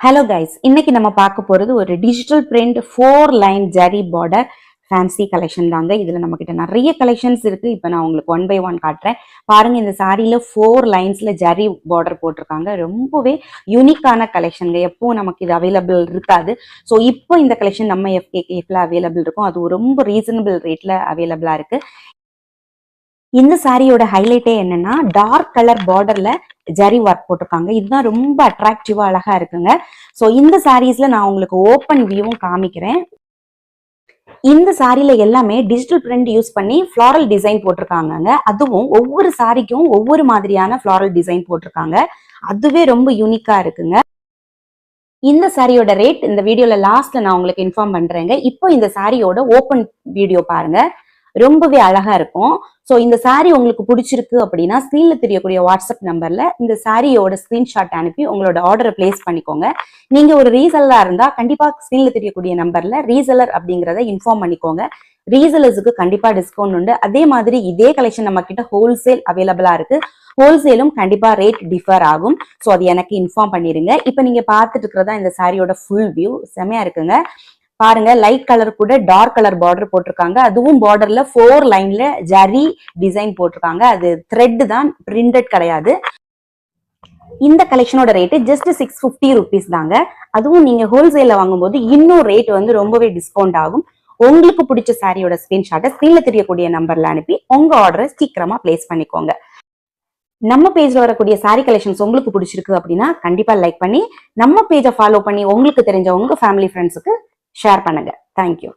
Hello guys, இன்னைக்கு நம்ம பார்க்க போறது ஒரு digital print 4 line zari border fancy collection தாங்க. இதுல நம்ம கிட்ட நிறைய கலெக்ஷன்ஸ் இருக்கு. இப்போ நான் உங்களுக்கு 1 by 1 காட்டுறேன் பாருங்க. இந்த சாரியில 4 லைன்ஸ்ல ஜரி பார்டர் போட்டிருக்காங்க. ரொம்பவே யூனிக்கான கலெக்ஷன்ங்க. எப்பவும் நமக்கு இது அவைலபிள் இருக்காது. ஸோ இப்போ இந்த கலெக்ஷன் நம்ம FKKFல அவைலபிள் இருக்கும். அது ரொம்ப ரீசனபிள் ரேட்ல அவைலபிளா இருக்கு. இந்த சாரியோட ஹைலைட்டே என்னன்னா டார்க் கலர் பார்டர்ல ஜரி ஒர்க் போட்டிருக்காங்க. இதுதான் ரொம்ப அட்ராக்டிவா அழகா இருக்குங்க. ஸோ இந்த சாரீஸ்ல நான் உங்களுக்கு ஓப்பன் வியூவும் காமிக்கிறேன். இந்த சாரியில எல்லாமே டிஜிட்டல் பிரிண்ட் யூஸ் பண்ணி ஃபிளாரல் டிசைன் போட்டிருக்காங்க. அதுவும் ஒவ்வொரு சாரிக்கும் ஒவ்வொரு மாதிரியான ஃபிளாரல் டிசைன் போட்டிருக்காங்க. அதுவே ரொம்ப யூனிக்கா இருக்குங்க. இந்த சாரியோட ரேட் இந்த வீடியோல லாஸ்ட்ல நான் உங்களுக்கு இன்ஃபார்ம் பண்றேங்க. இப்போ இந்த சாரியோட ஓப்பன் வீடியோ பாருங்க. ரொம்பவே அழகா இருக்கும். ஸோ இந்த சாரி உங்களுக்கு பிடிச்சிருக்கு அப்படின்னா ஸ்க்ரீன்ல தெரியக்கூடிய வாட்ஸ்அப் நம்பர்ல இந்த சாரியோட ஸ்கிரீன்ஷாட் அனுப்பி உங்களோட ஆர்டரை பிளேஸ் பண்ணிக்கோங்க. நீங்க ஒரு ரீசெல்லரா இருந்தா கண்டிப்பா ஸ்க்ரீன்ல தெரியக்கூடிய நம்பர்ல ரீசெல்லர் அப்படிங்கறத இன்ஃபார்ம் பண்ணிக்கோங்க. ரீசெல்லர்ஸுக்கு கண்டிப்பா டிஸ்கவுண்ட் உண்டு. அதே மாதிரி இதே கலெக்ஷன் நம்ம கிட்ட ஹோல்சேல் அவைலபிளா இருக்கு. ஹோல்சேலும் கண்டிப்பா ரேட் டிஃபர் ஆகும். ஸோ அது எனக்கு இன்ஃபார்ம் பண்ணிருங்க. இப்போ நீங்க பார்த்துட்டு இருக்கிறதா இந்த சாரியோட ஃபுல் வியூ. செமையா இருக்குங்க. பாருங்க, லைட் கலர் கூட டார்க் கலர் பார்டர் போட்டிருக்காங்க. அதுவும் பார்டர்ல 4 லைன்ல ஜரி டிசைன் போட்டிருக்காங்க. அது த்ரெட் தான், பிரிண்டட் கிடையாது. இந்த கலெக்ஷனோட ரேட்டு ஜஸ்ட் 650 ருபீஸ் தாங்க. அதுவும் நீங்க ஹோல்சேல்ல வாங்கும்போது இன்னும் ரேட் வந்து ரொம்பவே டிஸ்கவுண்ட் ஆகும். உங்களுக்கு பிடிச்ச சாரியோட ஸ்கிரீன்ஷாட்டை ஸ்கிரீன்ல தெரியக்கூடிய நம்பர்ல அனுப்பி உங்க ஆர்டரை சீக்கிரமா பிளேஸ் பண்ணிக்கோங்க. நம்ம பேஜ்ல வரக்கூடிய சாரி கலெக்ஷன்ஸ் உங்களுக்கு பிடிச்சிருக்கு அப்படின்னா கண்டிப்பா லைக் பண்ணி நம்ம பேஜை ஃபாலோ பண்ணி உங்களுக்கு தெரிஞ்ச உங்க ஃபேமிலி ஃப்ரெண்ட்ஸுக்கு ஷேர் பண்ணுங்க. தேங்க்யூ.